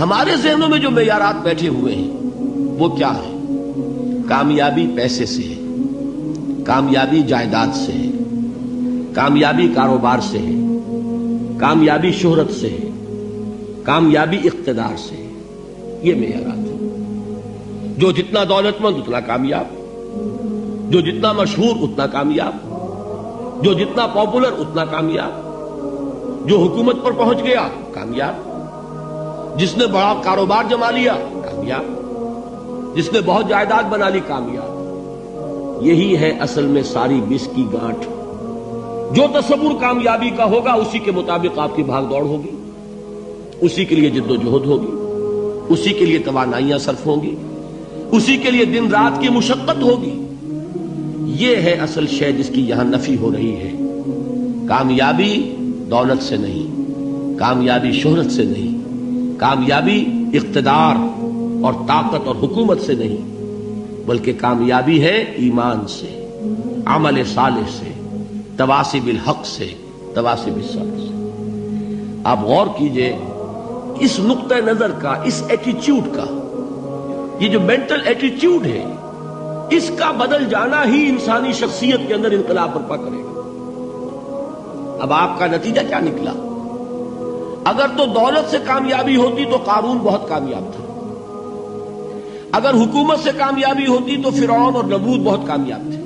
ہمارے ذہنوں میں جو معیارات بیٹھے ہوئے ہیں وہ کیا ہے؟ کامیابی پیسے سے ہے، کامیابی جائیداد سے ہے، کامیابی کاروبار سے ہے، کامیابی شہرت سے ہے، کامیابی اقتدار سے ہے. یہ معیارات ہیں. جو جتنا دولت مند اتنا کامیاب، جو جتنا مشہور اتنا کامیاب، جو جتنا پاپولر اتنا کامیاب، جو حکومت پر پہنچ گیا کامیاب، جس نے بڑا کاروبار جما لیا کامیاب، جس نے بہت جائیداد بنا لی کامیاب. یہی ہے اصل میں ساری بس کی گانٹھ. جو تصور کامیابی کا ہوگا اسی کے مطابق آپ کی بھاگ دوڑ ہوگی، اسی کے لیے جد و جہد ہوگی، اسی کے لیے توانائیاں صرف ہوں گی، اسی کے لیے دن رات کی مشقت ہوگی. یہ ہے اصل شے جس کی یہاں نفی ہو رہی ہے. کامیابی دولت سے نہیں، کامیابی شہرت سے نہیں، کامیابی اقتدار اور طاقت اور حکومت سے نہیں، بلکہ کامیابی ہے ایمان سے، عمل صالح سے، تواصی بالحق سے، تواصی بالصبر سے. آپ غور کیجئے اس نقطہ نظر کا، اس ایٹیچیوڈ کا، یہ جو مینٹل ایٹیچیوڈ ہے اس کا بدل جانا ہی انسانی شخصیت کے اندر انقلاب برپا کرے گا. اب آپ کا نتیجہ کیا نکلا؟ اگر تو دولت سے کامیابی ہوتی تو قارون بہت کامیاب تھا، اگر حکومت سے کامیابی ہوتی تو فرعون اور نمرود بہت کامیاب تھے.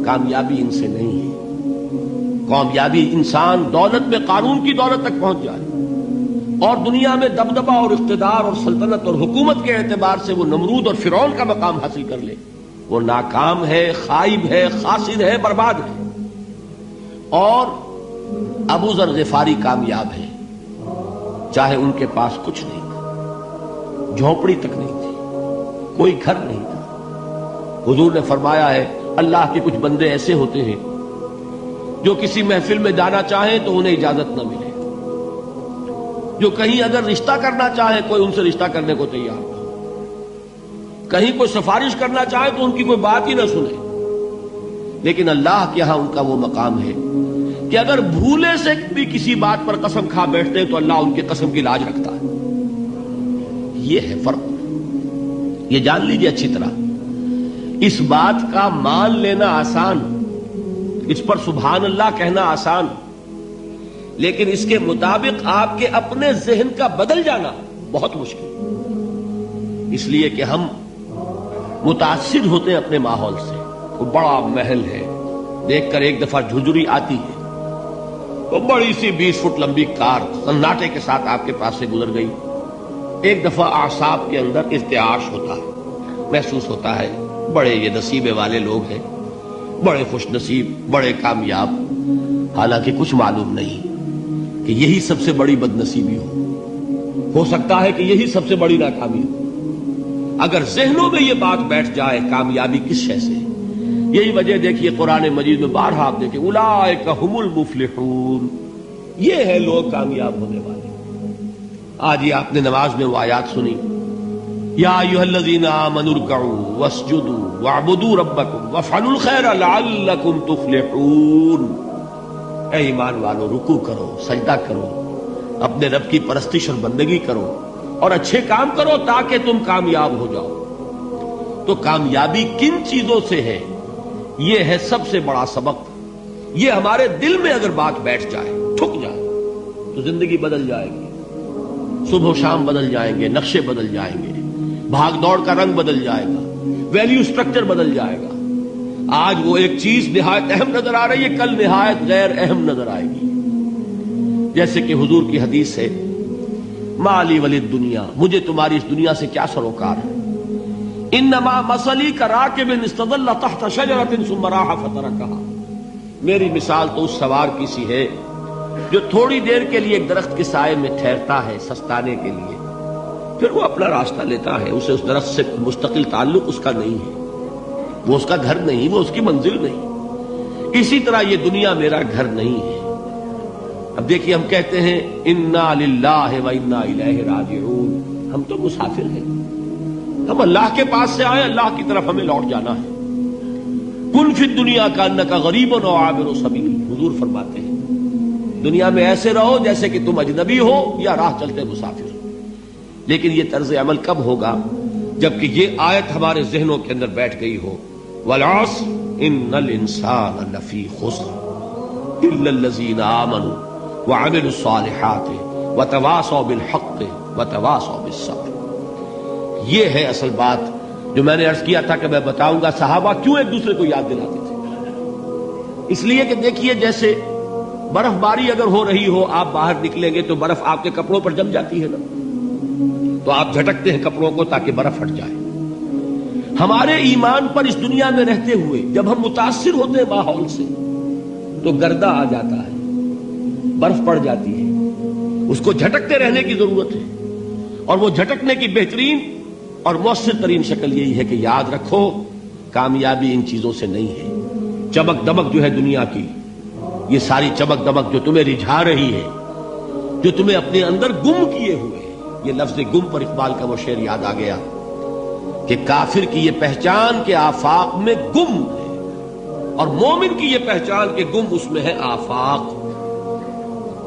کامیابی ان سے نہیں ہے. کامیابی انسان دولت میں قارون کی دولت تک پہنچ جائے اور دنیا میں دبدبہ اور اقتدار اور سلطنت اور حکومت کے اعتبار سے وہ نمرود اور فرعون کا مقام حاصل کر لے، وہ ناکام ہے، خائب ہے، خاسر ہے، برباد ہے. اور ابو ذر غفاری کامیاب ہے، چاہے ان کے پاس کچھ نہیں تھا، جھونپڑی تک نہیں تھی، کوئی گھر نہیں تھا. حضور نے فرمایا ہے اللہ کے کچھ بندے ایسے ہوتے ہیں جو کسی محفل میں جانا چاہیں تو انہیں اجازت نہ ملے، جو کہیں اگر رشتہ کرنا چاہے کوئی ان سے رشتہ کرنے کو تیار نہ، کہیں کوئی سفارش کرنا چاہے تو ان کی کوئی بات ہی نہ سنے. لیکن اللہ کے ہاں ان کا وہ مقام ہے کہ اگر بھولے سے بھی کسی بات پر قسم کھا بیٹھتے ہیں تو اللہ ان کی قسم کی لاج رکھتا ہے. یہ ہے فرق. یہ جان لیجیے اچھی طرح. اس بات کا مان لینا آسان، اس پر سبحان اللہ کہنا آسان، لیکن اس کے مطابق آپ کے اپنے ذہن کا بدل جانا بہت مشکل. اس لیے کہ ہم متاثر ہوتے ہیں اپنے ماحول سے. وہ بڑا محل ہے، دیکھ کر ایک دفعہ جھجری آتی ہے، وہ بڑی سی 20 فٹ لمبی کار سناٹے کے ساتھ آپ کے پاس سے گزر گئی. ایک دفعہ اعصاب کے اندر ارتعاش ہوتا ہے، محسوس ہوتا ہے بڑے یہ نصیبے والے لوگ ہیں، بڑے خوش نصیب، بڑے کامیاب. حالانکہ کچھ معلوم نہیں کہ یہی سب سے بڑی بد نصیبی ہو سکتا ہے کہ یہی سب سے بڑی ناکامی ہو. اگر ذہنوں میں یہ بات بیٹھ جائے کامیابی کس شے سے. یہی وجہ دیکھیے قرآن مجید میں بارہا آپ دیکھیں اولئک هم المفلحون، یہ ہے لوگ کامیاب ہونے والے. آج یہ آپ نے نماز میں وہ آیات سنی، یا ایھا الذین آمنوا ارکعوا واسجدوا واعبدوا ربکم وافعلوا الخیر لعلکم تفلحون. اے ایمان والو، رکوع کرو، سجدہ کرو، اپنے رب کی پرستش اور بندگی کرو اور اچھے کام کرو تاکہ تم کامیاب ہو جاؤ. تو کامیابی کن چیزوں سے ہے؟ یہ ہے سب سے بڑا سبق. یہ ہمارے دل میں اگر بات بیٹھ جائے، ٹھک جائے، تو زندگی بدل جائے گی. صبح و شام بدل جائیں گے، نقشے بدل جائیں گے، بھاگ دوڑ کا رنگ بدل جائے گا، ویلیو سٹرکچر بدل جائے گا. آج وہ ایک چیز نہایت اہم نظر آ رہی ہے، کل نہایت غیر اہم نظر آئے گی. جیسے کہ حضور کی حدیث ہے مالی ولی دنیا، مجھے تمہاری اس دنیا سے کیا سروکار ہے. انما مثلی کراکب استظل تحت شجرۃ ثم راح فترکها، میری مثال تو اس سوار کی سی ہے جو تھوڑی دیر کے لیے ایک درخت کے سائے میں ٹھہرتا ہے سستانے کے لیے، پھر وہ اپنا راستہ لیتا ہے. اسے اس درخت سے مستقل تعلق اس کا نہیں ہے، وہ اس کا گھر نہیں، وہ اس کی منزل نہیں. اسی طرح یہ دنیا میرا گھر نہیں ہے. اب دیکھیے ہم کہتے ہیں انا للہ و انا الیہ راجعون، ہم تو مسافر ہیں، ہم اللہ کے پاس سے آئے، اللہ کی طرف ہمیں لوٹ جانا ہے. کن فی الدنیا کانک غریب و عابر سبیل، حضور فرماتے ہیں دنیا میں ایسے رہو جیسے کہ تم اجنبی ہو یا راہ چلتے مسافر ہو. لیکن یہ طرز عمل کب ہوگا؟ جبکہ یہ آیت ہمارے ذہنوں کے اندر بیٹھ گئی ہو. والعصر ان الانسان لفی خسر الا الذین آمنوا وعملوا الصالحات وتواصوا بالحق وتواصوا بالصبر. یہ ہے اصل بات جو میں نے عرض کیا تھا کہ میں بتاؤں گا صحابہ کیوں ایک دوسرے کو یاد دلاتے تھے. اس لیے کہ دیکھیے جیسے برف باری اگر ہو رہی ہو، آپ باہر نکلیں گے تو برف آپ کے کپڑوں پر جم جاتی ہے نا، تو آپ جھٹکتے ہیں کپڑوں کو تاکہ برف ہٹ جائے. ہمارے ایمان پر اس دنیا میں رہتے ہوئے جب ہم متاثر ہوتے ہیں ماحول سے تو گردہ آ جاتا ہے، برف پڑ جاتی ہے. اس کو جھٹکتے رہنے کی ضرورت ہے، اور وہ جھٹکنے کی بہترین اور مؤثر ترین شکل یہی ہے کہ یاد رکھو کامیابی ان چیزوں سے نہیں ہے. چمک دمک جو ہے دنیا کی، یہ ساری چمک دمک جو تمہیں رجھا رہی ہے، جو تمہیں اپنے اندر گم کیے ہوئے ہے. یہ لفظ گم پر اقبال کا وہ شعر یاد آ گیا کہ کافر کی یہ پہچان کے آفاق میں گم ہے، اور مومن کی یہ پہچان کے گم اس میں ہے آفاق.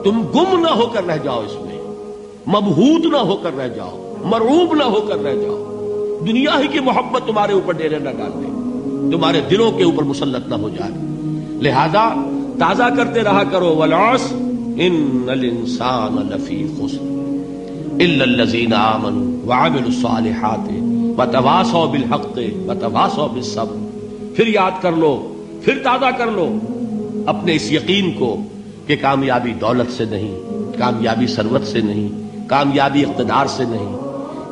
تم گم نہ ہو کر رہ جاؤ، اس میں مبہوت نہ ہو کر رہ جاؤ، مرعوب نہ ہو کر رہ جاؤ. دنیا ہی کی محبت تمہارے اوپر ڈیرے نہ ڈال دے، تمہارے دلوں کے اوپر مسلط نہ ہو جائے. لہذا تازہ کرتے رہا کرو والعصر ان الانسان لفی خسر الا الذین آمنوا وعملوا الصالحات وتواصوا بالحق وتواصوا بالصبر. پھر یاد کر لو، پھر تازہ کر لو اپنے اس یقین کو کہ کامیابی دولت سے نہیں، کامیابی ثروت سے نہیں، کامیابی اقتدار سے نہیں،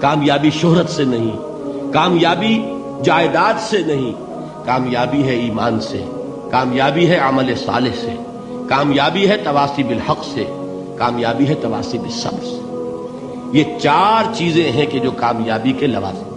کامیابی شہرت سے نہیں، کامیابی جائیداد سے نہیں. کامیابی ہے ایمان سے، کامیابی ہے عمل صالح سے، کامیابی ہے تواصی بالحق سے، کامیابی ہے تواصی بالصبر سے. یہ چار چیزیں ہیں کہ جو کامیابی کے لوازم